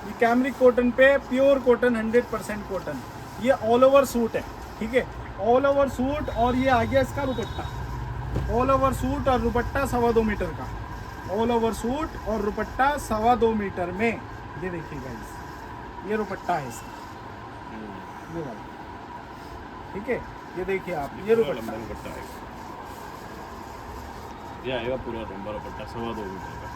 ये cambric cotton पे pure cotton 100% cotton, ये ऑल ओवर सूट है, ठीक है, ऑल ओवर सूट। और ये आ गया इसका दुपट्टा, ऑल ओवर सूट और दुपट्टा 2.25 मीटर का, ऑल ओवर सूट और दुपट्टा 2.25 मीटर में। ये देखिए गाइस, ये दुपट्टा है इसका, ये वाला, ठीक है। ये देखिए आप, ये पूरा दुपट्टा, लंबा दुपट्टा आएगा, ये आएगा पूरा लंबा दुपट्टा 2.25 मीटर का,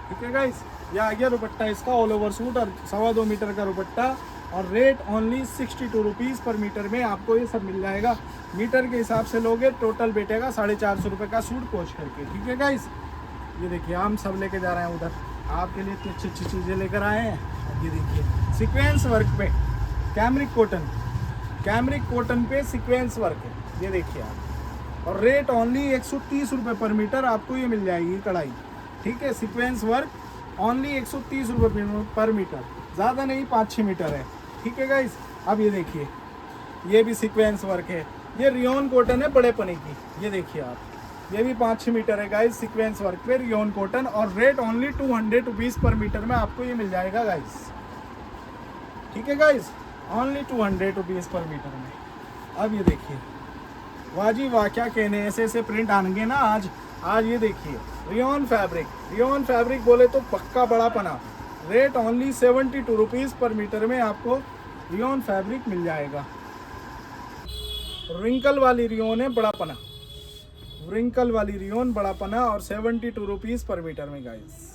ठीक है गाइस। ये आ गया दुपट्टा इसका, ऑल ओवर सूट और 2.25 मीटर का दुपट्टा। और rate only 62 rupees per metre में आपको ये सब मिल जाएगा। मीटर के हिसाब से लोगे टोटल बैठेगा 450 रुपये का सूट पोच करके, ठीक है गाइस। ये देखिए हम सब लेके जा रहे हैं उधर, आपके लिए इतनी अच्छी अच्छी चीज़ें लेकर आए हैं। ये देखिए सीक्वेंस वर्क पे कैमरिक कॉटन, कैमरिक कॉटन पे सीक्वेंस वर्क है, ये देखिए आप। और रेट ओनली 130 रुपये पर मीटर आपको ये मिल जाएगी कढ़ाई, ठीक है। सीक्वेंस वर्क ओनली 130 रुपये पर मीटर, ज़्यादा नहीं, 5-6 मीटर है, ठीक है गाइस। अब ये देखिए, ये भी सीक्वेंस वर्क है, ये रियोन कॉटन है बड़े पने की, ये देखिए आप, ये भी 5-6 मीटर है गाइस, सीक्वेंस वर्क पे रियोन कॉटन। और rate only 200 rupees per metre में आपको ये मिल जाएगा गाइस, ठीक है guys, only 200 rupees per metre में। अब ये देखिए, वाह जी वाह, क्या कहने, ऐसे ऐसे प्रिंट आएंगे ना आज ये देखिए रियोन फैब्रिक, रियोन फैब्रिक बोले तो पक्का बड़ा पना। Rate only 72 rupees per metre में आपको रियोन फैब्रिक मिल जाएगा। रिंकल वाली रियोन है बड़ा पना, रिंकल वाली रियोन बड़ा पना, और 72 रुपीज़ पर मीटर में गाइस,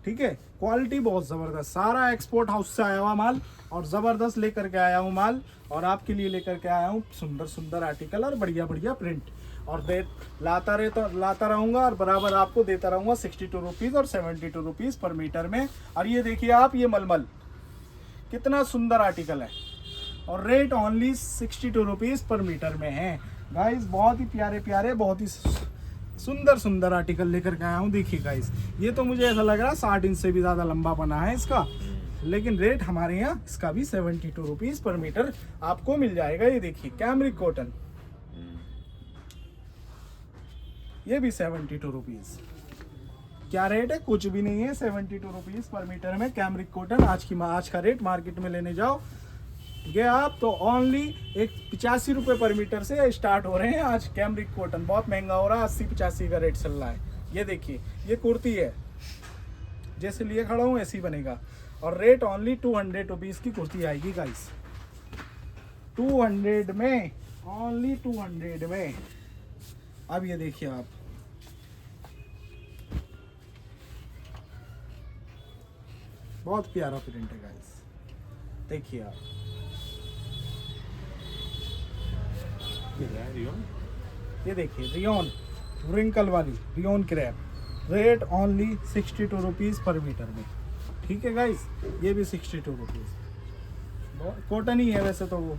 ठीक है। क्वालिटी बहुत ज़बरदस्त, सारा एक्सपोर्ट हाउस से आया हुआ माल, और ज़बरदस्त लेकर के आया हूँ माल, और आपके लिए लेकर के आया हूँ सुंदर सुंदर आर्टिकल और बढ़िया बढ़िया प्रिंट। और लाता रहूँगा और बराबर आपको देता रहूँगा 62 रुपीज़ और 72 रुपीज़ पर मीटर में। और ये देखिए आप, ये मलमल कितना सुंदर आर्टिकल है, और rate only 62 rupees per metre में है गाइस। बहुत ही प्यारे प्यारे, बहुत ही सुंदर सुंदर आर्टिकल लेकर के आया हूँ। देखिए गाइस, ये तो मुझे ऐसा लग रहा है 60 इंच से भी ज़्यादा लंबा बना है इसका, लेकिन रेट हमारे यहाँ इसका भी 72 रुपीज़ पर मीटर आपको मिल जाएगा। ये देखिए कैमरिक कॉटन, ये भी 72 रुपीज़, क्या रेट है, कुछ भी नहीं है, 72 रुपीज़ पर मीटर में कैमरिक कॉटन। आज का रेट मार्केट में लेने जाओ ये आप तो ओनली 85 रुपये पर मीटर से स्टार्ट हो रहे हैं आज। कैमरिक कॉटन बहुत महंगा हो रहा है, 80-85 का रेट चल रहा है। ये देखिए, ये कुर्ती है, जैसे लिए खड़ा हूँ ऐसे ही बनेगा, और रेट ओनली 200 रुपीज़ की कुर्ती आएगी गाइस, 200 में, ओनली 200 में। अब ये देखिए आप, बहुत प्यारा प्रिंट है गाइस, देखिए आप, ये देखिए रियोन, रिंकल वाली rayon crepe, rate only 62 rupees per metre में, ठीक है गाइस। ये भी 62 रुपीज़, कॉटन ही है वैसे तो वो।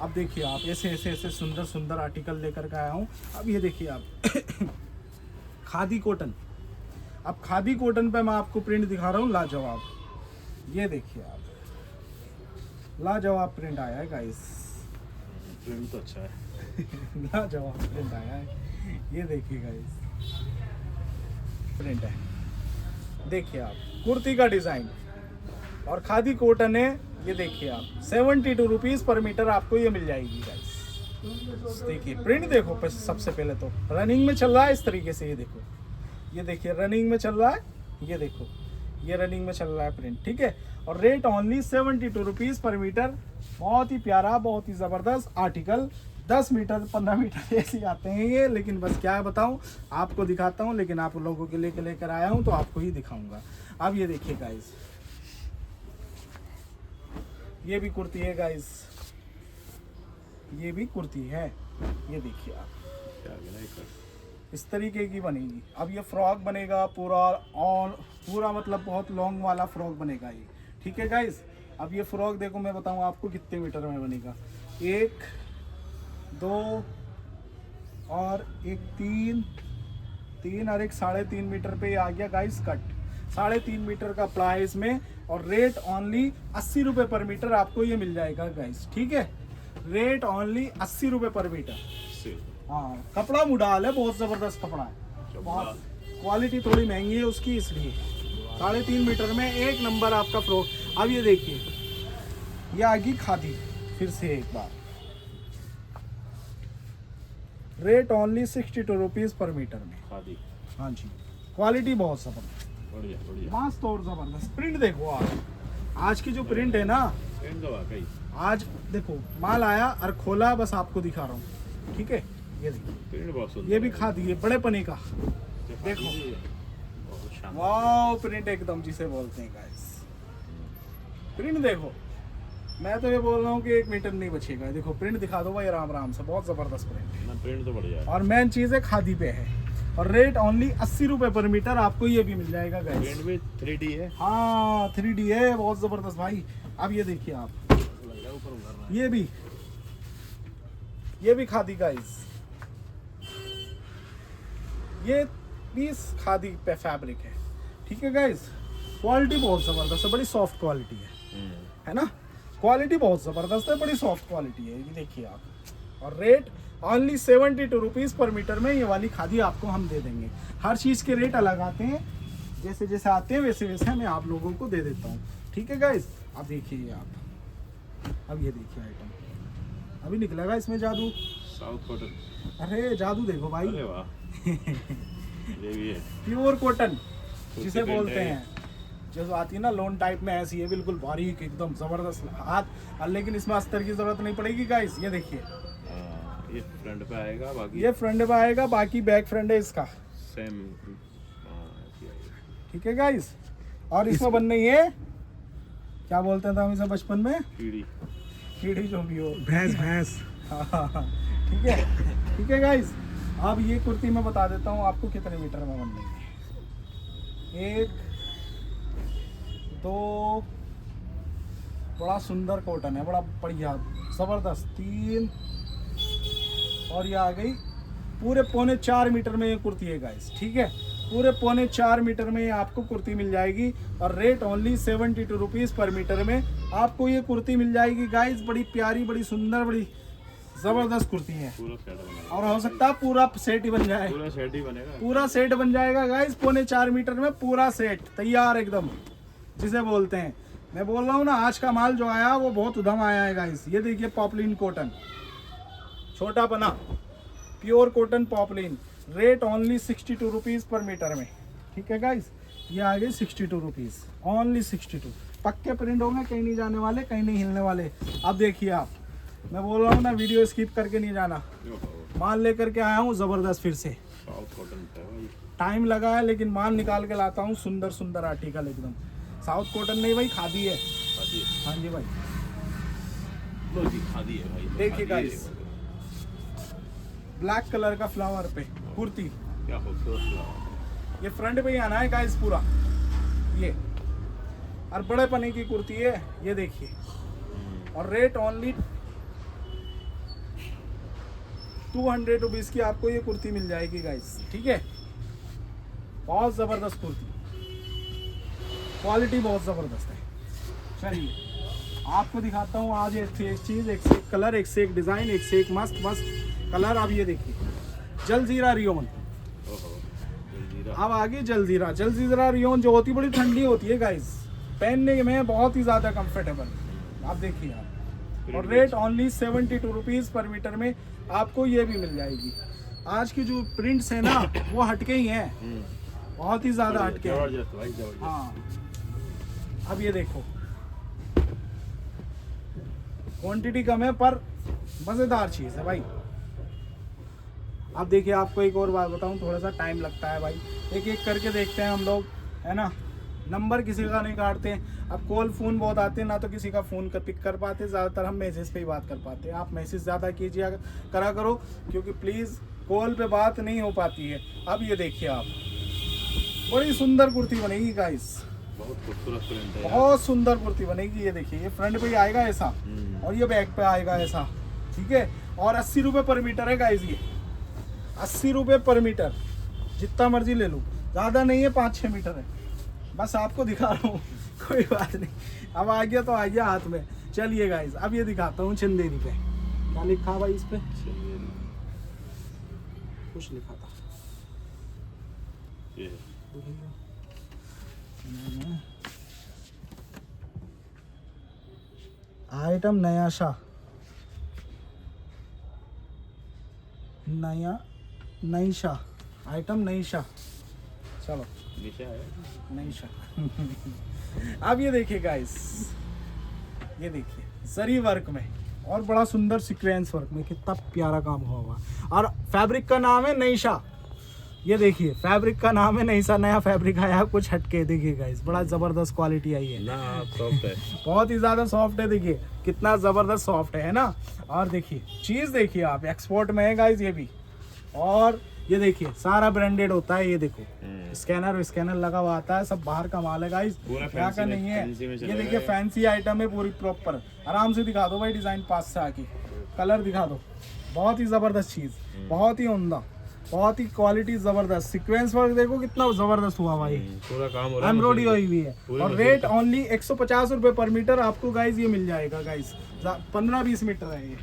अब देखिए आप, ऐसे ऐसे ऐसे सुंदर सुंदर आर्टिकल लेकर के आया हूँ। अब ये देखिए आप खादी कॉटन, अब खादी कॉटन पे मैं आपको प्रिंट दिखा रहा हूँ लाजवाब। ये देखिए आप, लाजवाब प्रिंट आया है गाइस, प्रिंट तो अच्छा है, लाजवाब प्रिंट आया है। ये देखिए गाइस, प्रिंट है, देखिए आप, कुर्ती का डिज़ाइन और खादी कॉटन है। ये देखिए आप, 72 रुपीज़ पर मीटर आपको ये मिल जाएगी गाइस। देखिए प्रिंट देखो, सबसे पहले तो रनिंग में चल रहा है इस तरीके से, ये देखो, ये देखिए रनिंग में चल रहा है, ये देखो, ये रनिंग में चल रहा है प्रिंट, ठीक है। और rate only 72 rupees per metre, बहुत ही प्यारा, बहुत ही ज़बरदस्त आर्टिकल। 10 मीटर 15 मीटर ऐसे ही आते हैं ये, लेकिन बस क्या बताऊं, आपको दिखाता हूं, लेकिन आप लोगों के लिए लेकर आया हूं तो आपको ही दिखाऊंगा। अब ये देखिए गाइस, ये भी कुर्ती है गाइस, ये भी कुर्ती है, ये देखिए आप, इस तरीके की बनेगी। अब ये फ्रॉक बनेगा पूरा, और पूरा मतलब बहुत लॉन्ग वाला फ्रॉक बनेगा ये, ठीक है गाइस। अब ये फ्रॉक देखो, मैं बताऊं आपको कितने मीटर में बनेगा, 1 2 और 1 3 और 1 3.5 मीटर पे आ गया गाइस कट, 3.5 मीटर का पड़ा है इसमें। और रेट ओनली 80 रुपये पर मीटर आपको ये मिल जाएगा गाइस, ठीक है। रेट ओनली 80 रुपये पर मीटर। हाँ, कपड़ा मुडाल है, बहुत ज़बरदस्त कपड़ा है, बहुत क्वालिटी थोड़ी महंगी है उसकी, इसलिए 3.5 मीटर में एक नंबर आपका फ्रॉक। अब ये देखिए, ये आ गई खादी फिर से एक बार, rate only 62 rupees per metre में। खादी हाँ जी, क्वालिटी बहुत जबरदस्त, बढ़िया बढ़िया। मस्त और जबरदस्त। प्रिंट देखो आप, आज की जो प्रिंट है ना, प्रिंट तो वाकई आज देखो माल आया और खोला, बस आपको दिखा रहा हूँ, ठीक है। ये देखो, प्रिंट बहुत सुंदर ये भी है। खादी है बड़े पने का, देखो देखो। बहुत शानदार। वाओ, प्रिंट एकदम जिसे बोलते हैं गाइस, प्रिंट देखो। मैं तो ये बोल रहा हूँ कि 1 मीटर नहीं बचेगा। देखो प्रिंट दिखा दो भाई आराम आराम से, बहुत जबरदस्त प्रिंट है। ना प्रिंट तो बढ़िया है। और मेन चीज़ है खादी पे है, और रेट ओनली 80 रुपये पर मीटर। आपको ये भी मिल जाएगा गाइस। प्रिंट भी 3D है। हाँ 3D है, बहुत जबरदस्त भाई। अब ये देखिए आप, लग रहा है ऊपर उभर रहा है। ये भी खादी गाइस, ये पीस खादी पे फैब्रिक है, ठीक है गाइस। क्वालिटी बहुत जबरदस्त है, बड़ी सॉफ्ट क्वालिटी है ना, क्वालिटी बहुत जबरदस्त है, बड़ी सॉफ्ट क्वालिटी है। ये देखिए आप, और rate only 72 rupees per metre में ये वाली खादी आपको हम दे देंगे। हर चीज़ के रेट अलग आते हैं, जैसे जैसे आते हैं वैसे वैसे मैं आप लोगों को दे देता हूँ, ठीक है गाइस। अब देखिए आप, अब ये देखिए आइटम अभी निकलेगा इसमें जादू। South cotton. अरे जादू देखो भाई, अरे वाह। ये भी है। प्योर कॉटन जिसे प्रिंट बोलते है। हैं, जो आती है ना लोन टाइप में, ऐसी है बिल्कुल बारीक एकदम जबरदस्त हाथ, लेकिन इसमें अस्तर की जरूरत नहीं पड़ेगी गाइस। ये देखिए, ये फ्रंट पे आएगा, बाकी ये फ्रंट पे आएगा, बाकी बैक फ्रंट है इसका, सेम। ठीक है गाइस। और इसमें बनने ये क्या बोलते हैं हम इसे बचपन में, कीड़ी। कीड़ी जो भी हो, भैंस भैंस। ठीक है, ठीक है गाइस। अब ये कुर्ती मैं बता देता हूँ आपको कितने मीटर में बननी है। 1 2, बड़ा सुंदर कॉटन है, बड़ा बढ़िया जबरदस्त। 3, और ये आ गई पूरे 3.25 मीटर में ये कुर्ती है गाइस, ठीक है। पूरे 3.25 मीटर में ये आपको कुर्ती मिल जाएगी, और rate only 72 rupees per metre में आपको ये कुर्ती मिल जाएगी गाइस। बड़ी प्यारी, बड़ी सुंदर, बड़ी जबरदस्त कुर्ती है, पूरा सेट बनेगा। और हो सकता है पूरा सेट ही बन जाए, पूरा सेट ही बनेगा। पूरा सेट बन जाएगा गाइस। 3.25 मीटर में पूरा सेट तैयार एकदम, जिसे बोलते हैं। मैं बोल रहा हूँ ना, आज का माल जो आया वो बहुत उधम आया है गाइस। ये देखिए पॉपलिन कॉटन, छोटा पना, pure cotton poplin, rate only 62 rupees per metre में, ठीक है गाइस। ये आ गए 62 रुपीज़, ओनली 62। पक्के प्रिंट होंगे, कहीं नहीं जाने वाले, कहीं नहीं हिलने वाले। अब देखिए आप, मैं बोल रहा हूँ ना, वीडियो स्किप करके नहीं जाना, माल लेकर के आया हूँ ज़बरदस्त फिर से। साउथ कॉटन पे भाई। टाइम लगा है, लेकिन माल निकाल के लाता हूँ, सुंदर सुंदर आर्टिकल एकदम। साउथ कॉटन नहीं भाई, खादी है। खादी है। हाँ जी भाई, लो जी, खादी है भाई। देखिए खादी है। guys, ब्लैक कलर का फ्लावर पे कुर्ती, क्या खूबसूरत फ्लावर। ये फ्रंट पे ही आना है गाइस पूरा, ये और बड़े पने की कुर्ती है, ये देखिए। और रेट ओनली 200 रुपीज़ की आपको ये कुर्ती मिल जाएगी गाइस, ठीक है। बहुत ज़बरदस्त कुर्ती, क्वालिटी बहुत ज़बरदस्त है। चलिए आपको दिखाता हूँ आज एक से एक चीज़, एक से एक कलर, एक से एक डिज़ाइन, एक से एक मस्त मस्त कलर। अब ये देखिए, जलजीरा रियोन, ओहो, जलजीरा। अब आगे जलजीरा। जलजीरा रियोन जो होती है, बड़ी ठंडी होती है गाइस, पहनने में बहुत ही ज़्यादा कंफर्टेबल। आप देखिए आप, और rate only 72 rupees per metre में आपको ये भी मिल जाएगी। आज की जो प्रिंट्स है ना, वो हटके ही हैं, बहुत ही ज़्यादा हटके हैं। जबरदस्त भाई, जबरदस्त। हाँ, अब ये देखो, क्वांटिटी कम है पर मज़ेदार चीज़ है भाई। अब देखिए, आपको एक और बात बताऊं, थोड़ा सा टाइम लगता है भाई, एक एक करके देखते हैं हम लोग, है ना। नंबर किसी का नहीं काटते हैं। अब कॉल फ़ोन बहुत आते हैं ना, तो किसी का फ़ोन पिक कर पाते, ज़्यादातर हम मैसेज पे ही बात कर पाते हैं। आप मैसेज ज़्यादा कीजिए करा करो, क्योंकि प्लीज़ कॉल पे बात नहीं हो पाती है। अब ये देखिए आप, बड़ी सुंदर कुर्ती बनेगी गाइस, बहुत खूबसूरत प्रिंट है। बहुत सुंदर कुर्ती बनेगी। ये देखिए, ये फ्रंट पे ही आएगा ऐसा, और ये बैक पे आएगा ऐसा, ठीक है। और 80 रुपये पर मीटर है गाइस, ये 80 रुपये पर मीटर, जितना मर्जी ले लो, ज़्यादा नहीं है, 5-6 मीटर है, बस आपको दिखा रहा हूँ। कोई बात नहीं, अब आ गया तो आ गया हाथ में। चलिए गाइस, अब ये दिखाता हूँ चंदेरी पे, क्या लिखा भाई इस पे, कुछ लिखा था, ये आइटम नया शाह, नई शाह, आइटम नई शाह। चलो निशा है। नई शाह। अब ये देखिए गाइस, ये देखिए जरी वर्क में और बड़ा सुंदर सीक्वेंस वर्क में, कितना प्यारा काम हुआ हुआ। और फैब्रिक का नाम है नई शाह। ये देखिए फैब्रिक का नाम है नई शाह, नया फैब्रिक आया कुछ हटके। देखिए गाइस बड़ा जबरदस्त क्वालिटी आई है ना सॉफ्ट है। बहुत ही ज्यादा सॉफ्ट है। देखिए कितना जबरदस्त सॉफ्ट है ना। और देखिए चीज देखिए आप, एक्सपोर्ट में है गाइस ये भी। और ये देखिए सारा ब्रांडेड होता है। ये देखो स्कैनर लगा हुआ आता है, सब बाहर का माल है गाइस, पूरा यहाँ का नहीं है। ये देखिए फैंसी आइटम है पूरी प्रॉपर। आराम से दिखा दो भाई डिजाइन पास से आके, कलर दिखा दो। बहुत ही जबरदस्त चीज, बहुत ही उम्दा, बहुत ही क्वालिटी जबरदस्त। सीक्वेंस वर्क देखो कितना जबरदस्त हुआ भाई, पूरा काम हो रहा है, एम्ब्रॉयडरी हुई हुई है। और रेट ओनली 150 रुपए पर मीटर आपको गाइस ये मिल जाएगा गाइस। 15-20 मीटर है ये,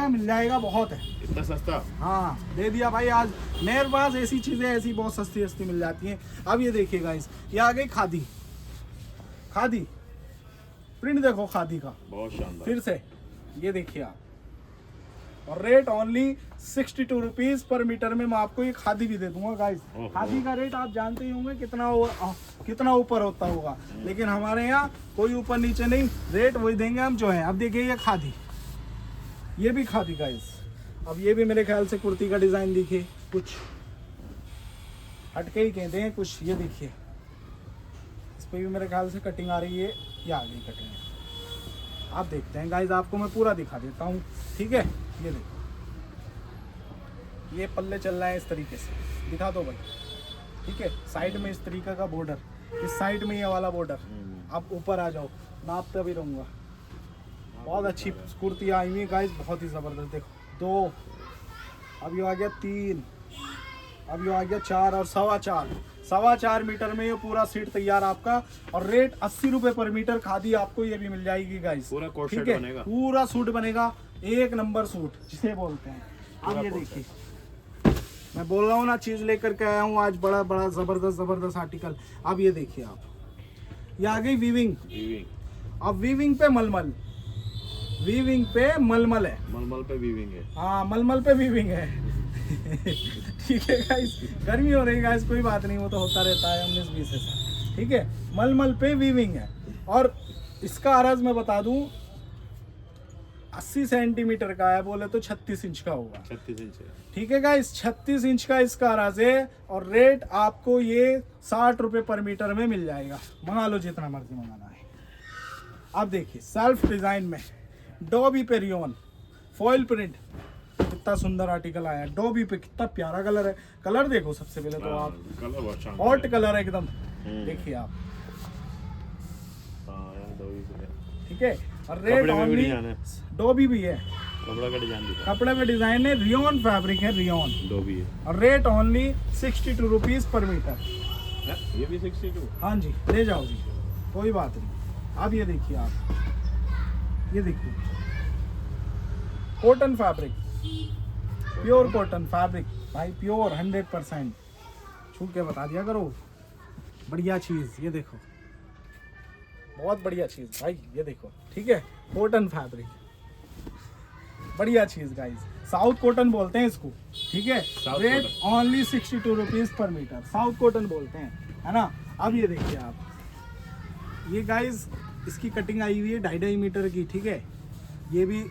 मिल जाएगा बहुत है। इतना सस्ता। हाँ दे दिया भाई आज। मेरे पास ऐसी चीजें ऐसी बहुत सस्ती सस्ती मिल जाती हैं। अब ये देखिए गाइस, ये आ गई खादी। खादी प्रिंट देखो खादी का, बहुत शानदार। फिर से ये देखिए आप। और rate only 62 rupees per metre में मैं आपको ये खादी भी दे दूंगा गाइस। खादी का रेट आप जानते ही होंगे कितना ऊपर होता होगा, लेकिन हमारे यहाँ कोई ऊपर नीचे नहीं, रेट वही देंगे हम जो है। अब देखिए ये खादी, ये भी खादी गाइस। अब ये भी मेरे ख्याल से कुर्ती का डिजाइन दिखे कुछ हटके ही कहते हैं कुछ। ये देखिए इस पे भी मेरे ख्याल से कटिंग आ रही है, ये आ गई कटिंग। आप देखते हैं गाइस, आपको मैं पूरा दिखा देता हूँ, ठीक है। ये देखो ये पल्ले चल रहा है इस तरीके से, दिखा दो भाई, ठीक है। साइड में इस तरीके का बॉर्डर, इस साइड में ये वाला बॉर्डर। आप ऊपर आ जाओ, नापते भी रहूँगा। बहुत अच्छी कुर्ती आई हुई गाइस, बहुत ही ज़बरदस्त। देखो 2, अब ये आ गया 3, अब ये आ गया 4 और 4.25 मीटर में ये पूरा सेट तैयार आपका। और रेट 80 रुपए पर मीटर। खादी आपको ये भी मिल जाएगी गाइस, पूरा कोट ठीक सेट है। बनेगा, पूरा सूट बनेगा, एक नंबर सूट जिसे बोलते हैं। अब ये देखिए मैं बोल रहा हूँ ना, चीज लेकर के आया हूँ आज, बड़ा बड़ा जबरदस्त आर्टिकल। अब ये देखिए आप, ये आ गई वीविंग। अब वीविंग पे मलमल, वीविंग पे मलमल है, मलमल पे वीविंग है। हाँ मलमल पे वीविंग है। ठीक है गाइस, गर्मी हो रही है गाइस, कोई बात नहीं, वो तो होता रहता है 19-20 ऐसा, ठीक है। मलमल पे वीविंग है। और इसका आराज मैं बता दूं 80 सेंटीमीटर का है, बोले तो 36 इंच का होगा। 36 इंच है, ठीक है गाइस, 36 इंच का इसका आराज है। और रेट आपको ये 60 रुपए पर मीटर में मिल जाएगा। मंगा लो जितना मर्जी मंगाना है। अब देखिए सेल्फ डिजाइन में डोबी पे रियोन फॉइल प्रिंट, कितना सुंदर आर्टिकल आया है। डोबी पे कितना प्यारा कलर है। कलर देखो सबसे पहले तो आप, कलर बहुत शानदार हॉट कलर है एकदम। देखिए आप, ठीक है। और रेट ओनली, डोबी भी है, कपड़ा का डिजाइन दिखा, कपड़े में डिजाइन है, रियोन फैब्रिक है, रियोन। डोबी है। और rate only 62 rupees per metre. ये भी 62। हाँ जी ले जाओ जी, कोई बात नहीं। अब ये देखिए आप, ये देखिए cotton fabric, pure cotton fabric भाई, प्योर 100%। छू के बता दिया करो, बढ़िया चीज़। ये देखो बहुत बढ़िया चीज़ भाई, ये देखो, ठीक है। कॉटन फैब्रिक, बढ़िया चीज़ गाइस, साउथ कॉटन बोलते हैं इसको, ठीक है। Rate only 62 rupees per metre, south cotton बोलते हैं, है ना। अब ये देखिए आप, ये गाइस इसकी कटिंग आई हुई है 2.5 मीटर की, ठीक है। ये भी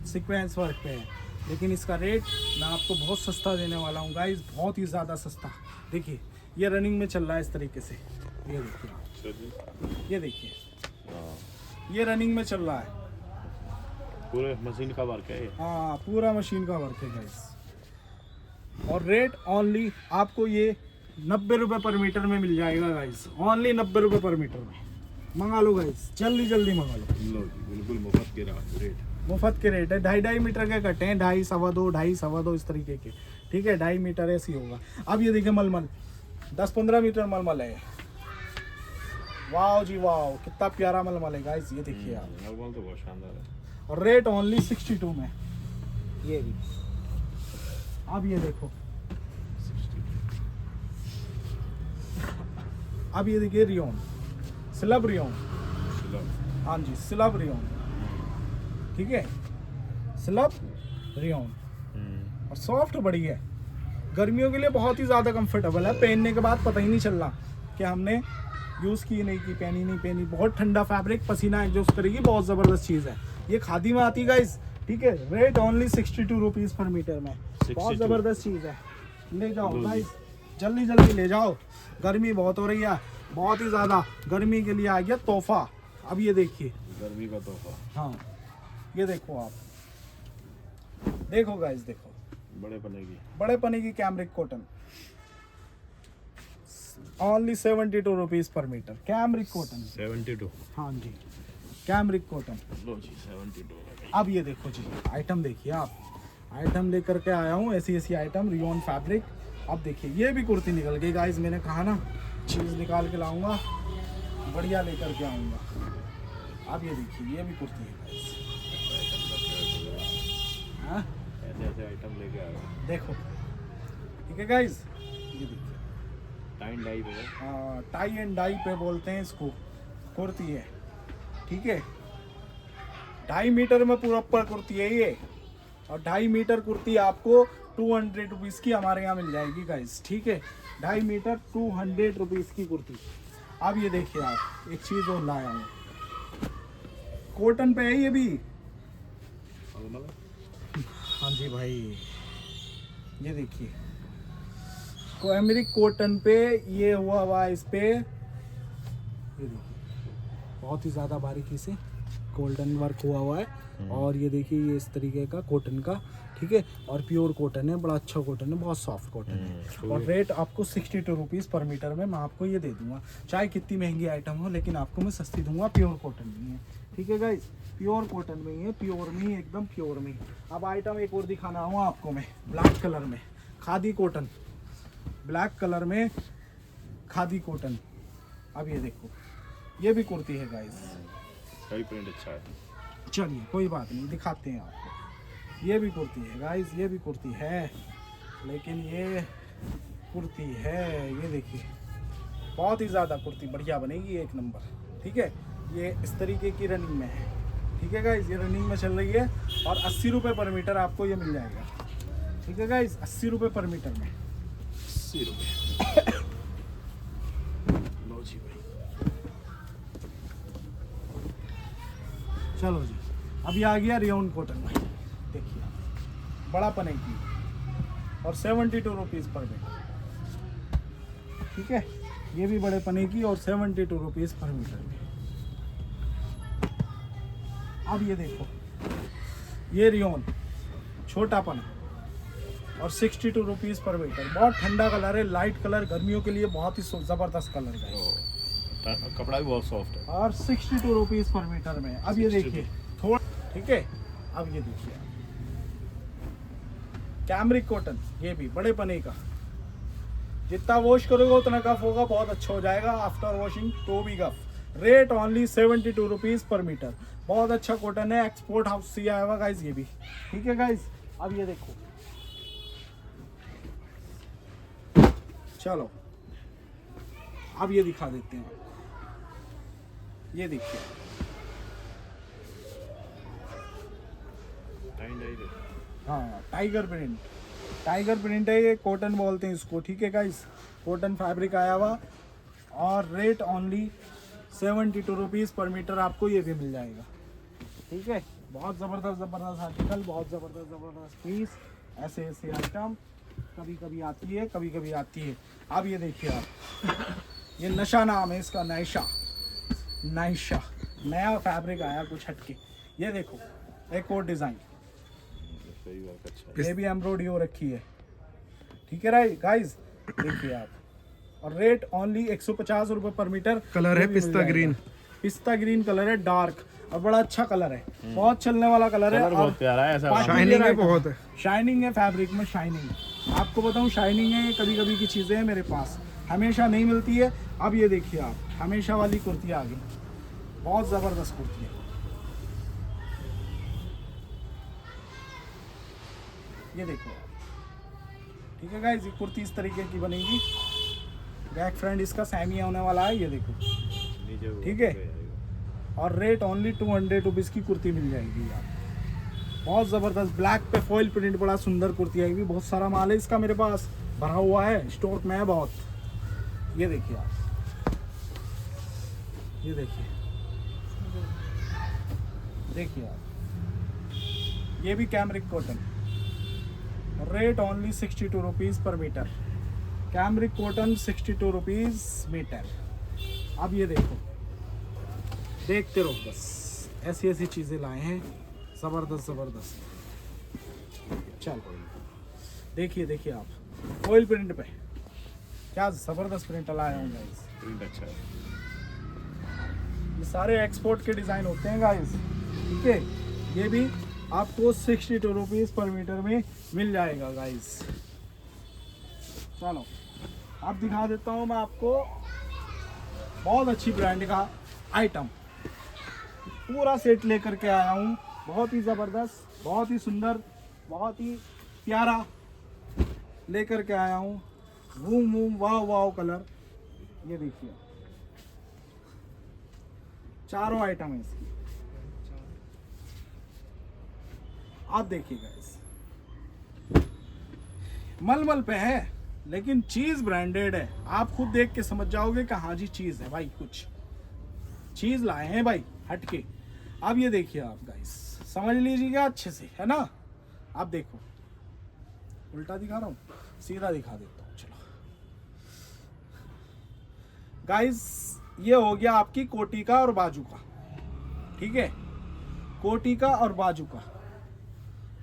सीक्वेंस वर्क पे है, लेकिन इसका रेट मैं आपको बहुत सस्ता देने वाला हूँ गाइस, बहुत ही ज़्यादा सस्ता। देखिए ये रनिंग में चल रहा है इस तरीके से, ये देखिए आप, ये देखिए ये रनिंग में चल रहा है, पूरे मशीन का वर्क है ये। हाँ पूरा मशीन का वर्क है गाइस। और रेट ओनली आपको ये 90 रुपये पर मीटर में मिल जाएगा गाइस, ओनली 90 रुपये पर मीटर में। मंगा लो गाइस, जल्दी जल्दी मंगा लो। बिल्कुल मुफ्त के रेट, मुफ्त के रेट है। 2.5 मीटर के कटे हैं, 2.5, 2.25, 2.5, 2.25 इस तरीके के, ठीक है। 2.5 मीटर ऐसी होगा। अब ये देखिए मलमल, 10-15 मीटर मलमल है। वाह जी वाह, कितना प्यारा मलमल है गाइस, ये देखिए आप। मलमल तो बहुत शानदार है। और रेट ओनली 62 में, ये भी। अब ये देखो, अब ये देखिए रियोन, स्लब रियोन, हाँ जी स्लब रियोन, ठीक है, स्लब रियोन और सॉफ्ट बड़ी है, गर्मियों के लिए बहुत ही ज़्यादा कंफर्टेबल है। पहनने के बाद पता ही नहीं चल रहा कि हमने यूज़ की नहीं की, पहनी नहीं पहनी। बहुत ठंडा फैब्रिक, पसीना एग्जॉस्ट करेगी, बहुत ज़बरदस्त चीज़ है। ये खादी में आती है गाइस, ठीक है। Rate only 62 rupees per metre में, बहुत ज़बरदस्त चीज़ है। ले जाओ गाइस, जल्दी जल्दी ले जाओ, गर्मी बहुत हो रही है, बहुत ही ज़्यादा। गर्मी के लिए आ गया तोहफा। अब ये देखिए, गर्मी का तोहफा। हाँ ये देखो आप, देखो गाइस, देखो बड़े पने की cambric cotton, only 72 rupees per meter. Cambric cotton 72। हाँ जी, कैमरिक कॉटन। लो जी 72। अब ये देखो जी, आइटम देखिए आप, आइटम लेकर के आया हूँ, ऐसी ऐसी आइटम, रियोन फैब्रिक। अब देखिए ये भी कुर्ती निकल गई गाइस, मैंने कहा ना चीज़ निकाल के लाऊंगा, बढ़िया लेकर के आऊँगा। अब ये देखिए, ये भी कुर्ती है गाइस। हाँ ऐसे आइटम लेके आ रहा हूँ। देखो, ठीक है गाइस, ये देखिए, टाई एंड डाई पे। हाँ, टाई एंड डाई पे बोलते हैं इसको, कुर्ती है, ठीक है। 2.5 मीटर में पूरा ऊपर कुर्ती है ये, और 2.5 मीटर कुर्ती आपको 200 रुपीज़ की हमारे यहाँ मिल जाएगी गाइस, ठीक है। 2.5 मीटर 200 रुपीज़ की कुर्ती। अब ये देखिए आप, एक चीज़ और लाया हूँ, कॉटन पे है ये भी। हाँ जी भाई, ये देखिए, कैमरिक कॉटन पे ये हुआ इस पे, ये देखिए बहुत ही ज़्यादा बारीकी से गोल्डन वर्क हुआ है। और ये देखिए, ये इस तरीके का कॉटन का, ठीक है, और प्योर कॉटन है, बड़ा अच्छा कॉटन है, बहुत सॉफ्ट कॉटन है। और रेट आपको 62 रुपीज़ पर मीटर में मैं आपको ये दे दूंगा। चाहे कितनी महंगी आइटम हो, लेकिन आपको मैं सस्ती दूंगा, प्योर कॉटन में है, ठीक है गाइस, प्योर कॉटन में ही है, प्योर में ही, एकदम प्योर में। अब आइटम एक और दिखाना हूँ आपको मैं, ब्लैक कलर में खादी कॉटन, ब्लैक कलर में खादी कॉटन। अब ये देखो, ये भी कुर्ती है गाइस, कई प्रिंट अच्छा है। चलिए कोई बात नहीं, दिखाते हैं आपको। ये भी कुर्ती है गाइस, ये भी कुर्ती है, लेकिन ये कुर्ती है, ये देखिए बहुत ही ज़्यादा कुर्ती बढ़िया बनेगी, एक नंबर, ठीक है। ये इस तरीके की रनिंग में है, ठीक है गाइस, ये रनिंग में चल रही है, और 80 रुपये पर मीटर आपको ये मिल जाएगा, ठीक है गाइस, 80 रुपये पर मीटर में। 80 रुपये। लो जी भाई, चलो जी, अभी आ गया रियोन कॉटन में, देखिए बड़ा पने की, और 72 रुपीज़ पर मीटर, ठीक है। ये भी बड़े पने की और 72 रुपीज़ पर मीटर में। अब ये देखो, ये रियोन छोटा पना और 62 रुपीज़ पर मीटर, बहुत ठंडा कलर है, लाइट कलर, गर्मियों के लिए बहुत ही ज़बरदस्त कलर है, कपड़ा भी बहुत सॉफ्ट है, और 62 रुपीज़ पर मीटर में। अब ये देखिए थोड़ा, ठीक है। अब ये देखिए कैमरिक कॉटन, ये भी बड़े पने का, जितना वॉश करोगे उतना गफ होगा, बहुत अच्छा हो जाएगा आफ्टर वॉशिंग, तो भी गफ। Rate only 72 rupees per metre, बहुत अच्छा कॉटन है, एक्सपोर्ट हाउस से आया हुआ गाइस, ये भी, ठीक है गाइस। अब ये देखो, चलो अब ये दिखा देते हैं, ये देखिए, टाई एंड डाई पे। हाँ टाइगर प्रिंट, टाइगर प्रिंट है ये, कॉटन बोलते हैं इसको, ठीक है गाइस, कॉटन फैब्रिक आया हुआ, और rate only 72 rupees per metre आपको ये भी मिल जाएगा, ठीक है। बहुत ज़बरदस्त आर्टिकल, बहुत ज़बरदस्त पीस, ऐसे ऐसे आइटम कभी कभी आती है, कभी कभी आती है। अब ये देखिए आप, ये नशा नाम है इसका, नाइशा, नया फैब्रिक आया कुछ हटके। ये देखो एक और डिज़ाइन, सही बात, अच्छा ये भी एम्ब्रॉयडरी हो रखी है, ठीक है राइट गाइस, देखिए आप। और रेट ओनली 150 रुपये पर मीटर। कलर है पिस्ता ग्रीन, पिस्ता ग्रीन कलर है, डार्क, और बड़ा अच्छा कलर है, बहुत चलने वाला कलर है, कलर और बहुत प्यारा है, ऐसा शाइनिंग है बहुत है। शाइनिंग है फैब्रिक में, शाइनिंग आपको बताऊं, शाइनिंग है, कभी कभी की चीज़ें हैं मेरे पास, हमेशा नहीं मिलती है। अब ये देखिए आप, हमेशा वाली कुर्ती आ गई, बहुत ज़बरदस्त कुर्ती है, ये देखो, ठीक है गाइस। ये कुर्ती इस तरीके की बनेगी, बैक फ्रंट इसका सेमी होने वाला है, ये देखो, नीचे ठीक है। और रेट ओनली 200 रुपीज़ की कुर्ती मिल जाएगी यार, बहुत ज़बरदस्त ब्लैक पे फॉइल प्रिंट, बड़ा सुंदर कुर्ती आएगी। बहुत सारा माल है इसका मेरे पास, भरा हुआ है, स्टॉक में है बहुत। ये देखिए आप, ये देखिए, देखिए आप, ये भी cambric cotton, rate only 62 rupees per meter. Cambric cotton 62 rupees meter. अब ये देखो, देखते रहो बस, ऐसी ऐसी चीज़ें लाए हैं, ज़बरदस्त ज़बरदस्त। चलो देखिए, देखिए आप, ऑयल प्रिंट पे क्या ज़बरदस्त प्रिंट लाए हूँ गाइस। प्रिंट अच्छा है। ये सारे एक्सपोर्ट के डिज़ाइन होते हैं गाइस, ठीक है। ये भी आपको 62 रुपीज़ पर मीटर में मिल जाएगा गाइस। चलो अब दिखा देता हूँ मैं आपको बहुत अच्छी ब्रांड का आइटम, पूरा सेट लेकर के आया हूँ। बहुत ही ज़बरदस्त, बहुत ही सुंदर, बहुत ही प्यारा लेकर के आया हूँ। वूम वूम वाव वाव कलर, ये देखिए, चारों आइटम है इसकी। आप देखिए गाइस, मलमल पे है लेकिन चीज ब्रांडेड है। आप खुद देख के समझ जाओगे कि हाँ जी चीज है भाई, कुछ चीज लाए हैं भाई हटके। अब ये देखिए आप गाइस, समझ लीजिएगा अच्छे से, है ना। आप देखो, उल्टा दिखा रहा हूँ, सीधा दिखा देता हूँ। चलो गाइस, ये हो गया आपकी कोटी का और बाजू का, ठीक है। कोटी का और बाजू का,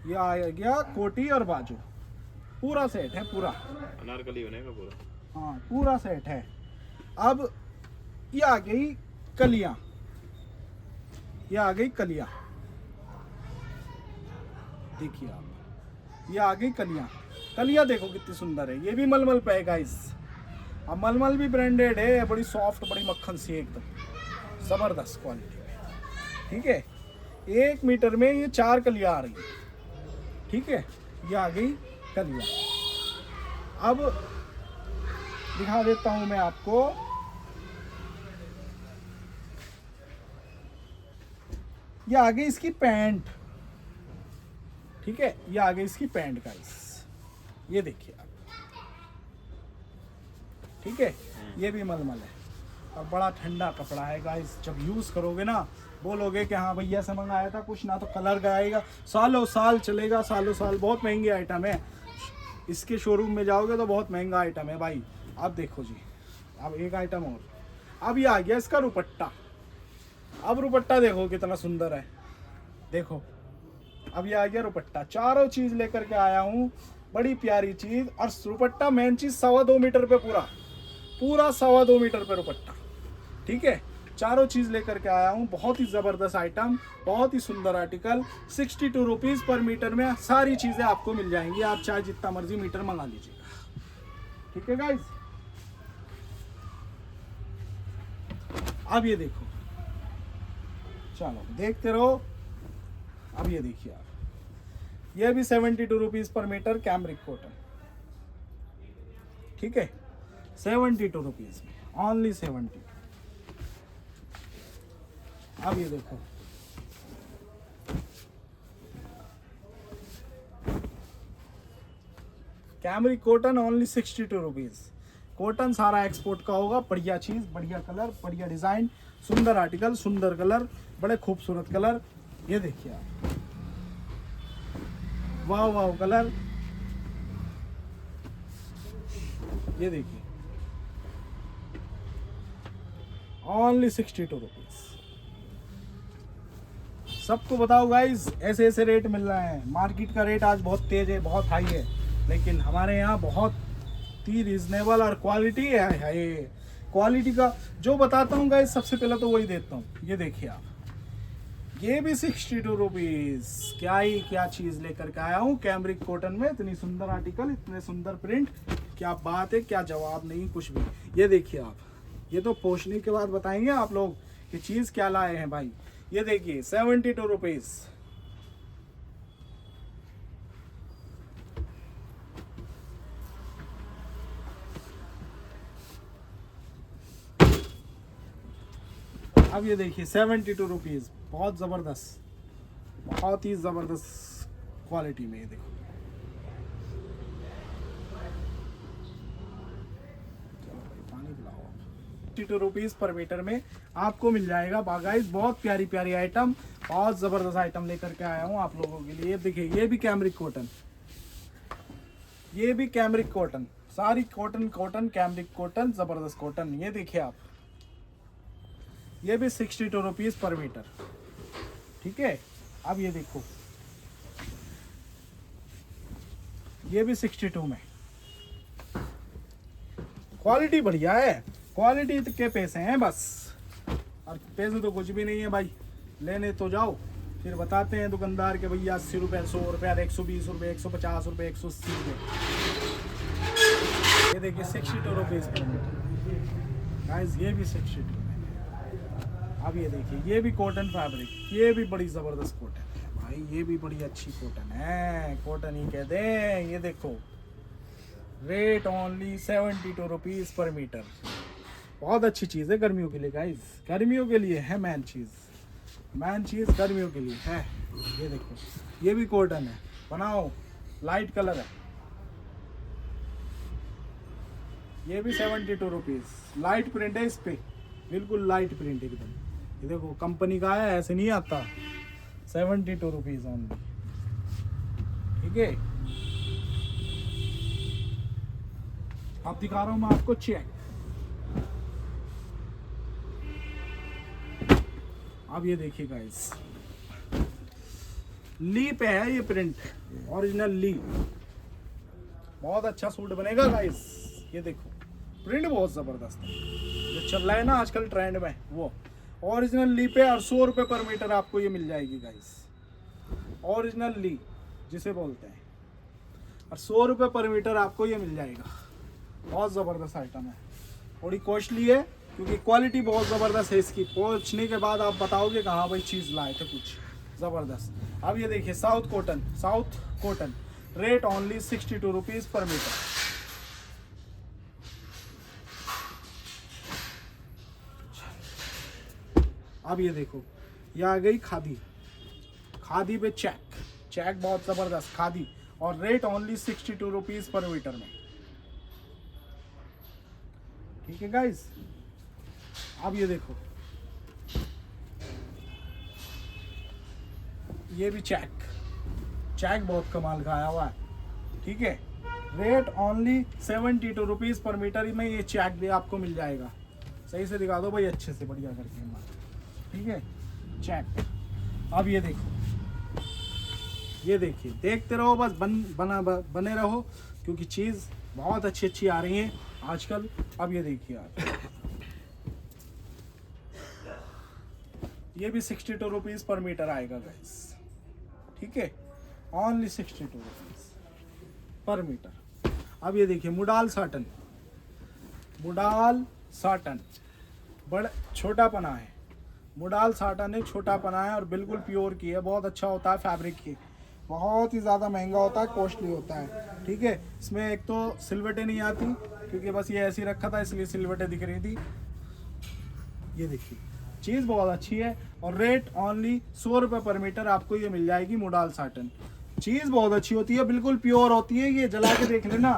ये आ गया कोटी और बाजू, पूरा सेट है, पूरा अनारकली बनेगा पूरा। हाँ पूरा सेट है। अब ये आ गई कलियां, ये आ गई कलियां, देखिए आप, ये आ गई कलियां। कलियां देखो कितनी सुंदर है, ये भी मलमल पे है गाइस। अब मलमल भी ब्रांडेड है, बड़ी सॉफ्ट, बड़ी मक्खन सी, एकदम जबरदस्त क्वालिटी में, ठीक है। 1 मीटर में ये 4 कलियां आ रही है, ठीक है। ये आ गई कलियां। अब दिखा देता हूं मैं आपको, ये आ गई इसकी पैंट, ठीक है। ये आ गई इसकी पैंट गाइस, ये देखिए आप, ठीक है। ये भी मलमल है और बड़ा ठंडा कपड़ा है गाइस। जब यूज़ करोगे ना, बोलोगे कि हाँ भैया से मंगाया था, कुछ ना तो कलर गएगा, सालों साल चलेगा, सालों साल। बहुत महंगी आइटम है, इसके शोरूम में जाओगे तो बहुत महंगा आइटम है भाई। अब देखो जी, अब एक आइटम और, अब ये आ गया इसका दुपट्टा। अब दुपट्टा देखो कितना सुंदर है, देखो। अब ये आ गया दुपट्टा, चारों चीज लेकर के आया हूँ, बड़ी प्यारी चीज। और दुपट्टा मेन चीज 2.25 मीटर पे, पूरा 2.25 मीटर पे दुपट्टा, ठीक है। चारों चीज लेकर के आया हूँ, बहुत ही जबरदस्त आइटम, बहुत ही सुंदर आर्टिकल। 62 रुपीज पर मीटर में सारी चीजें आपको मिल जाएंगी। आप चाहे जितना मर्जी मीटर मंगा लीजिएगा, ठीक है गाइस। अब ये देखो, चलो देखते रहो। अब ये देखिए आप, ये भी 72 rupees per meter cambric cotton, ठीक है। 72 रुपीज में, ओनली 72। अब ये देखो, cambric cotton only 62 rupees. Cotton सारा एक्सपोर्ट का होगा, बढ़िया चीज, बढ़िया कलर, बढ़िया डिजाइन, सुंदर आर्टिकल, सुंदर कलर, बड़े खूबसूरत कलर। ये देखिए आप, वाह वाह कलर, ये देखिए, ओनली 62 रुपीज। सबको बताओ गाइस, ऐसे ऐसे रेट मिल रहे हैं। मार्केट का रेट आज बहुत तेज है, बहुत हाई है, लेकिन हमारे यहाँ बहुत ही रीजनेबल और क्वालिटी है। ये क्वालिटी का जो बताता हूँ गाइस, सबसे पहले तो वही देता हूँ। ये देखिए आप, ये भी 62 रुपीज। क्या ही क्या चीज लेकर के आया हूँ कैमरिक कॉटन में, इतनी सुंदर आर्टिकल, इतने सुंदर प्रिंट, क्या बात है, क्या जवाब नहीं कुछ भी। ये देखिए आप, ये तो पोछने के बाद बताएंगे आप लोग कि चीज क्या लाए हैं भाई। ये देखिए 72 रुपीज। अब ये देखिए 72 रुपीज, बहुत जबरदस्त, बहुत ही जबरदस्त क्वालिटी में, ये देखो। चलो भाई पानी पिलाओ। 52 रुपीज़ पर मीटर में आपको मिल जाएगा। गाइस बहुत प्यारी प्यारी आइटम, बहुत ज़बरदस्त आइटम लेकर के आया हूँ आप लोगों के लिए। देखिए ये भी कैमरिक कॉटन, ये भी कैमरिक कॉटन, सारी कॉटन कॉटन कैमरिक कॉटन, ज़बरदस्त कॉटन। ये देखिए आप, ये भी 62 रुपीज़ पर मीटर, ठीक है। अब ये देखो, ये भी 62 में। क्वालिटी बढ़िया है, क्वालिटी के पैसे हैं बस, और पैसे तो कुछ भी नहीं है भाई। लेने तो जाओ, फिर बताते हैं दुकानदार के भैया 80 रुपये, 100 रुपये, 120 रुपये, 150 रुपये, 180 रुपये। ये देखिए 62 रुपीज़ पर मीटर गाइस, ये भी 62 में। अब ये देखिए, ये भी कॉटन फैब्रिक, ये भी बड़ी ज़बरदस्त कॉटन है भाई, ये भी बड़ी अच्छी कॉटन है, कॉटन ही कहते हैं। ये देखो rate only 72 rupees per metre. बहुत अच्छी चीज़ है गर्मियों के लिए गाइस, गर्मियों के लिए है मेन चीज़, मेन चीज़ गर्मियों के लिए है। ये देखो, ये भी कॉटन है, बनाओ, लाइट कलर है, ये भी 72 रुपीज़। लाइट प्रिंट है इस पे, बिल्कुल लाइट प्रिंट एकदम। ये देखो कंपनी का है, ऐसे नहीं आता। 72 रुपीज़ ओनली, ठीक है। अब दिखा रहा हूँ मैं आपको चेक। अब ये देखिए गाइस, ली पे है ये प्रिंट, ओरिजिनल ली। बहुत अच्छा सूट बनेगा गाइस। ये देखो प्रिंट बहुत ज़बरदस्त है, जो चल रहा है ना आजकल ट्रेंड में, वो ओरिजिनल ली पे। और 100 रुपये पर मीटर आपको ये मिल जाएगी गाइस, ओरिजिनल ली जिसे बोलते हैं। और 100 रुपये पर मीटर आपको ये मिल जाएगा। बहुत ज़बरदस्त आइटम है, थोड़ी कॉस्टली है क्योंकि क्वालिटी बहुत ज़बरदस्त है इसकी। पहुँचने के बाद आप बताओगे कहाँ भाई चीज़ लाए थे कुछ ज़बरदस्त। अब ये देखिए south cotton, south cotton, rate only 62 rupees per metre. अब ये देखो, ये आ गई खादी, खादी पे चेक, चेक बहुत ज़बरदस्त खादी, और rate only 62 rupees per metre में, ठीक है गाइस। अब ये देखो, ये भी चेक, चेक बहुत कमाल का आया हुआ है, ठीक है। Rate only 72 rupees per metre में ये चेक भी आपको मिल जाएगा। सही से दिखा दो भाई, अच्छे से बढ़िया करके, ठीक है, चेक। अब ये देखो, ये देखिए, देखते रहो बस, बने रहो, क्योंकि चीज़ बहुत अच्छी अच्छी आ रही है आजकल। अब ये देखिए आप, ये भी 62 रुपीज़ पर मीटर आएगा गाइस, ठीक है, ओनली 62 रुपीज़ पर मीटर। अब ये देखिए मुडाल साटन, मुडाल साटन बड़ा छोटा पना है, मुडाल साटन एक छोटा पना है और बिल्कुल प्योर की है, बहुत अच्छा होता है फैब्रिक की, बहुत ही ज़्यादा महंगा होता है, कॉस्टली होता है, ठीक है। इसमें एक तो सिलवटें नहीं आती क्योंकि बस ये ऐसे ही रखा था इसलिए सिलवटें दिख रही थी। ये देखिए चीज़ बहुत अच्छी है, और रेट ओनली 100 रुपये पर मीटर आपको ये मिल जाएगी मुडाल साटन। चीज़ बहुत अच्छी होती है, बिल्कुल प्योर होती है, ये जला के देख लेना,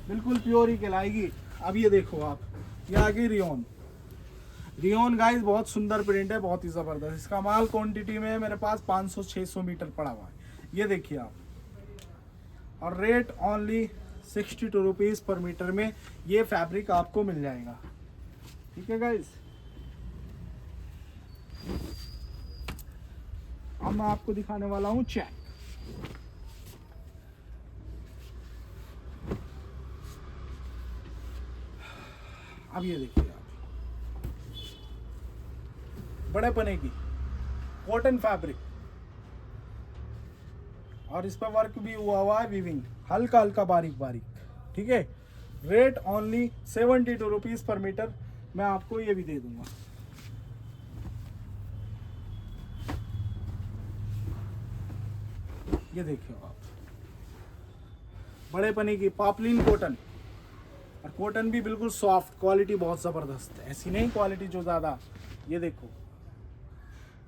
बिल्कुल प्योर ही कहलाएगी। अब ये देखो आप, ये आ गई रियोन, रियोन गाइस बहुत सुंदर प्रिंट है, बहुत ही ज़बरदस्त। इसका माल क्वांटिटी में है मेरे पास 500-600 मीटर पड़ा हुआ है, ये देखिए आप, और rate only 62 rupees per metre में ये फैब्रिक आपको मिल जाएगा, ठीक है गाइस। अब मैं आपको दिखाने वाला हूँ चेक। अब ये देखिए आप, बड़े पने की कॉटन फैब्रिक, और इस पर वर्क भी हुआ है, वीविंग हल्का हल्का बारीक बारीक, ठीक है। Rate only 72 rupees per metre, मैं आपको ये भी दे दूंगा। ये देखिए आप, बड़े पने की पापलिन कॉटन, और कॉटन भी बिल्कुल सॉफ्ट, क्वालिटी बहुत ज़बरदस्त है, ऐसी नहीं क्वालिटी जो ज़्यादा। ये देखो,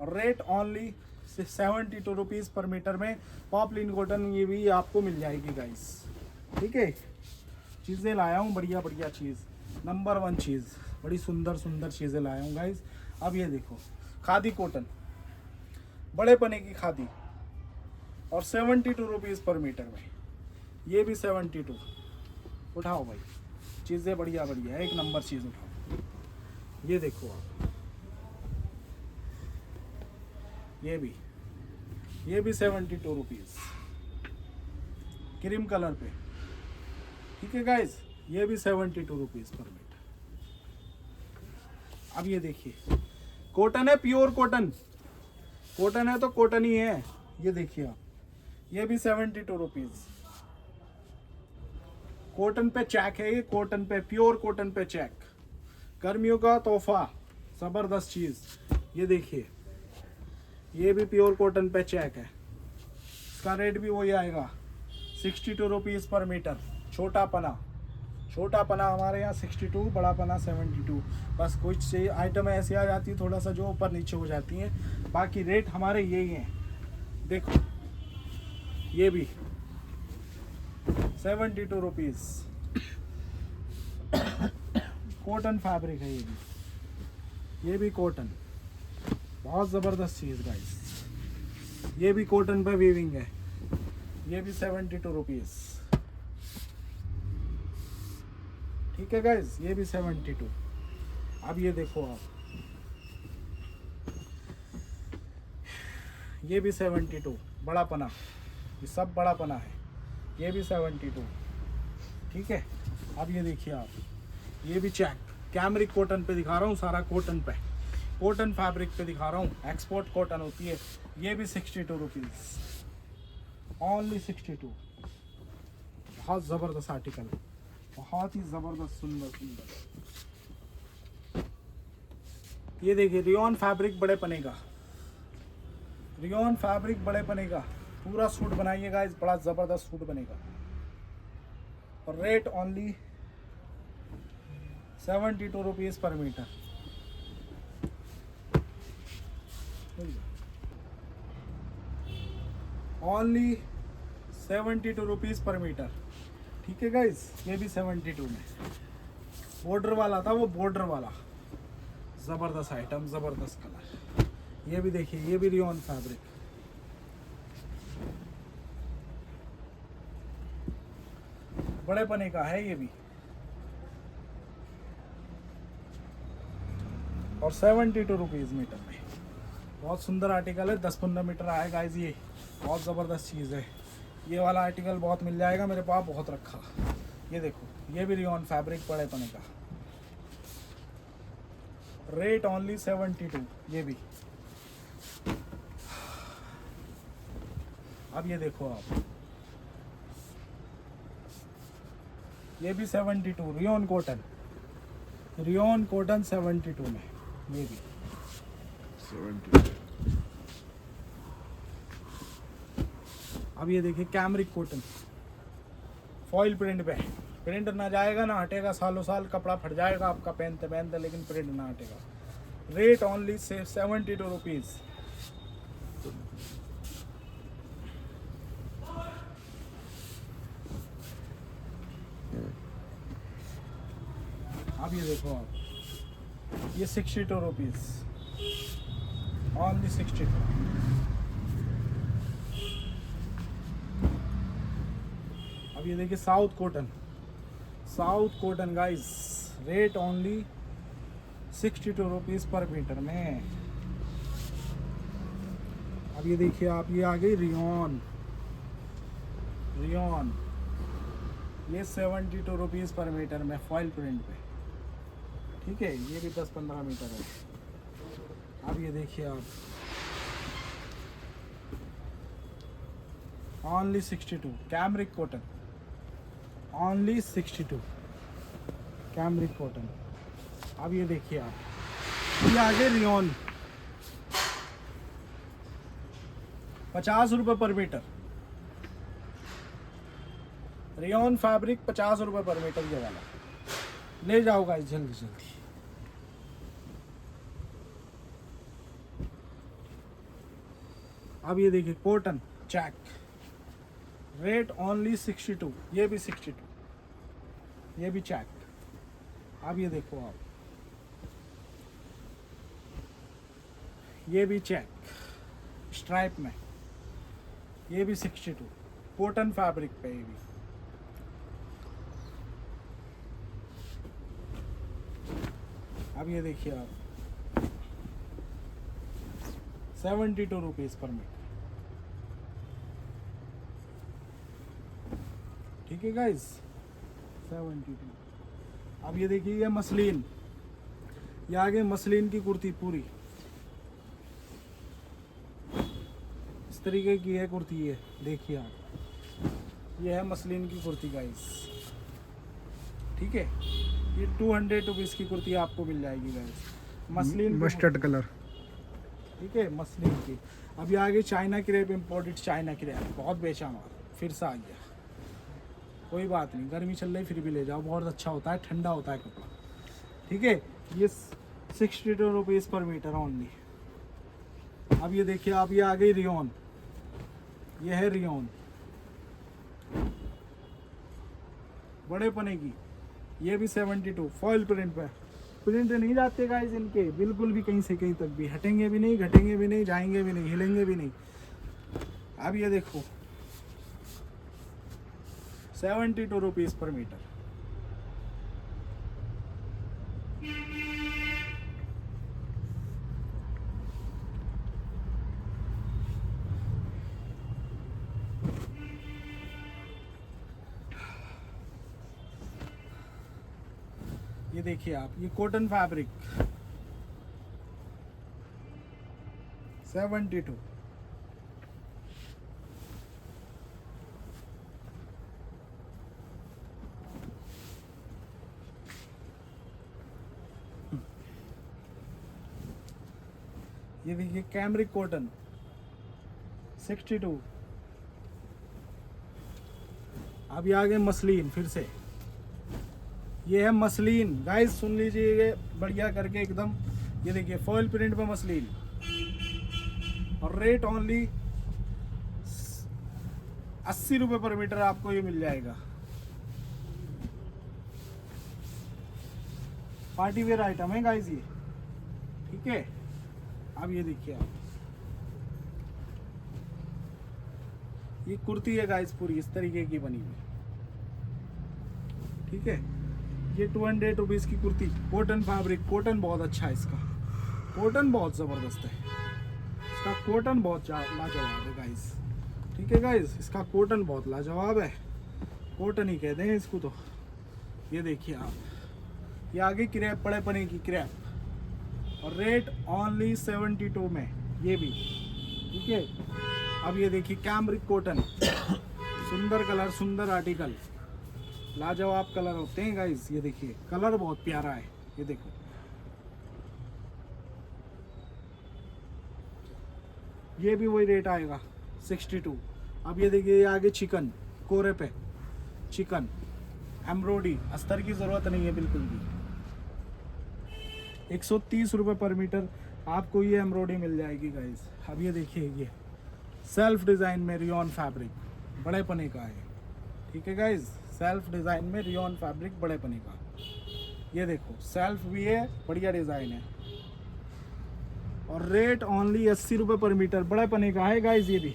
और rate only 72 rupees per metre में पॉपलिन कॉटन ये भी आपको मिल जाएगी गाइस। ठीक है, चीज़ें लाया हूँ बढ़िया बढ़िया चीज़, नंबर 1 चीज़, बड़ी सुंदर सुंदर चीज़ें लाया हूँ गाइस। अब ये देखो खादी कॉटन, बड़े पने की खादी, और 72 रुपीज़ पर मीटर में, ये भी 72। उठाओ भाई, चीज़ें बढ़िया बढ़िया, एक नंबर चीज़ उठाओ। ये देखो आप, ये भी 72 रुपीज़ क्रीम कलर पे। ठीक है गाइस, ये भी 72 रुपीज़ पर मीटर। अब ये देखिए कॉटन है, प्योर कॉटन, कॉटन है तो कॉटन ही है। ये देखिए आप, ये भी 72 रुपीज़। कॉटन पे चेक है, ये कॉटन पे, प्योर कॉटन पे चेक, गर्मियों का तोहफा, ज़बरदस्त चीज़। ये देखिए, ये भी प्योर कॉटन पे चेक है, इसका रेट भी वही आएगा 62 रुपीज़ पर मीटर। छोटा पना हमारे यहाँ 62, बड़ा पना 72। बस कुछ से आइटम ऐसी आ जाती है थोड़ा सा जो ऊपर नीचे हो जाती हैं, बाकी रेट हमारे यही हैं। देखो ये भी 72 रुपीज़, कॉटन फैब्रिक है ये भी कॉटन, बहुत ज़बरदस्त चीज़ गाइस। ये भी कॉटन पे वीविंग है, ये भी 72 रुपीज़। ठीक है गाइस, ये भी 72। अब ये देखो आप, ये भी 72, बड़ा पना, ये सब बड़ा पना है, ये भी 72। ठीक है, अब ये देखिए आप, ये भी चेक, कैमरिक कॉटन पे दिखा रहा हूँ, सारा कॉटन पे, कॉटन फैब्रिक पे दिखा रहा हूँ, एक्सपोर्ट कॉटन होती है। ये भी 62 रुपीज़, ओनली 62। बहुत ज़बरदस्त आर्टिकल, बहुत ही ज़बरदस्त, सुंदर। ये देखिए रियोन फैब्रिक बड़े पने का, रियोन फैब्रिक बड़े पने का, पूरा सूट बनाइएगा, इस बड़ा ज़बरदस्त सूट बनेगा। और rate only 72 rupees per metre. Only 72 rupees per metre. ठीक है गाइस, ये भी 72 में, बॉर्डर वाला था वो, बॉर्डर वाला ज़बरदस्त आइटम, ज़बरदस्त कलर। ये भी देखिए, ये भी रियोन फैब्रिक, बड़े पने का है ये भी, और 72 रुपीज़ मीटर में। बहुत सुंदर आर्टिकल है, 10-15 मीटर आएगा गाइस, ये बहुत ज़बरदस्त चीज़ है। ये वाला आर्टिकल बहुत मिल जाएगा मेरे पास, बहुत रखा। ये देखो, ये भी रियोन फैब्रिक बड़े पने का, रेट ओनली 72। ये भी, अब ये देखो आप, ये भी 72, रियोन कॉटन 72 में, ये भी 70। अब ये देखिए कैमरिक कॉटन, फॉइल प्रिंट पे, प्रिंट ना जाएगा ना हटेगा, सालों साल कपड़ा फट जाएगा आपका पहनते पहनते, लेकिन प्रिंट ना हटेगा। Rate only 72 rupees. अब ये देखो आप, ये 62 रुपीज़, ओनली 62। अब ये देखिए south cotton guys, rate only 62 rupees per metre में। अब ये देखिए आप, ये आ गई रियोन, ये 72 रुपीज़ पर मीटर में, फॉइल प्रिंट पे। ठीक है, ये भी 10-15 मीटर है। अब ये देखिए आप, only 62, cambric cotton, only 62 cambric cotton. अब ये देखिए आप, ये आगे रियोन 50 रुपये पर मीटर, रियोन फैब्रिक 50 रुपये पर मीटर, ये वाला ले जाओ गाइस जल्दी जल्दी। अब ये देखिए कॉटन चेक, रेट ओनली 62, ये भी 62, ये भी चेक। अब ये देखो आप, ये भी चेक स्ट्राइप में, ये भी 62, कॉटन फैब्रिक पे ये भी। अब ये देखिए आप 72 रुपीज़ पर मीटर। ठीक है गाइस, 72। अब ये देखिए ये मसलिन, ये आगे मसलिन की कुर्ती पूरी इस तरीके की है कुर्ती। ये देखिए आप, ये है मसलिन की कुर्ती गाइस। ठीक है, ये 200 रुपीज़ की कुर्ती आपको मिल जाएगी गाइस, मसलिन की मस्टर्ड कलर। ठीक है, मसलिन की। अब ये आगे China crepe, imported China crepe, बहुत बेचा माल, फिर से आ गया। कोई बात नहीं, गर्मी चल रही फिर भी ले जाओ, बहुत अच्छा होता है, ठंडा होता है कपड़ा। ठीक है, ये 62 रुपीज़ पर मीटर ओनली। अब ये देखिए आप, ये आ गई रियोन, ये है रियोन बड़े पने की, ये भी 72, फॉइल प्रिंट पे। प्रिंट नहीं जाते गाइस इनके बिल्कुल भी, कहीं से कहीं तक भी, हटेंगे भी नहीं, घटेंगे भी नहीं, जाएंगे भी नहीं, हिलेंगे भी नहीं। अब ये देखो 72 रुपीज़ पर मीटर। ये देखिए आप, ये कॉटन फैब्रिक 72। ये देखिए कैमरिक कॉटन 62। अब ये आगे मसलिन, फिर से ये है मसलिन गाइस, सुन लीजिए ये बढ़िया करके एकदम। ये देखिए फॉइल प्रिंट पे मसलिन, और रेट ओनली 80 रुपये पर मीटर आपको ये मिल जाएगा। पार्टी वेयर आइटम है गाइस ये। ठीक है, अब ये देखिए आप, ये कुर्ती है गाइस पूरी इस तरीके की बनी हुई। ठीक है, ये 200 रुपीज़ की कुर्ती, कॉटन फैब्रिक, कॉटन बहुत अच्छा है इसका, कॉटन बहुत ज़बरदस्त है इसका, कॉटन बहुत लाजवाब है गाइस। ठीक है गाइस, इसका कॉटन बहुत लाजवाब है, कॉटन ही कहते हैं इसको तो। ये देखिए आप, ये आगे क्रैप, बड़े पने की क्रैप, और रेट ओनली 72 में ये भी। ठीक है, अब ये देखिए कैमरिक कॉटन, सुंदर कलर, सुंदर आर्टिकल, लाजवाब कलर होते हैं गाइस। ये देखिए कलर बहुत प्यारा है, ये देखो। ये भी वही रेट आएगा 62। अब ये देखिए, ये आगे चिकन, कोरे पे चिकन एम्ब्रॉयडरी, अस्तर की ज़रूरत नहीं है बिल्कुल भी। 130 रुपये पर मीटर आपको ये एम्ब्रॉयडरी मिल जाएगी गाइस। अब ये देखिए, ये सेल्फ डिज़ाइन में रियोन फैब्रिक, बड़े पने का है। ठीक है गाइस, सेल्फ डिज़ाइन में रियोन फैब्रिक, बड़े पने का। ये देखो सेल्फ भी है, बढ़िया डिज़ाइन है, और रेट ओनली 80 रुपये पर मीटर, बड़े पने का है गाइस। ये भी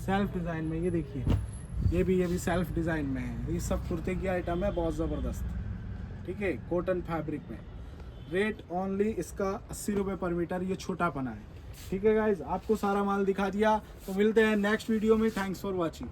सेल्फ डिज़ाइन में, ये देखिए ये भी सेल्फ डिज़ाइन में है। ये सब कुर्ते की आइटम है, बहुत ज़बरदस्त। ठीक है, कॉटन फैब्रिक में, रेट ओनली इसका 80 रुपये पर मीटर। ये छोटा पना है। ठीक है गाइज, आपको सारा माल दिखा दिया, तो मिलते हैं नेक्स्ट वीडियो में। Thanks for watching.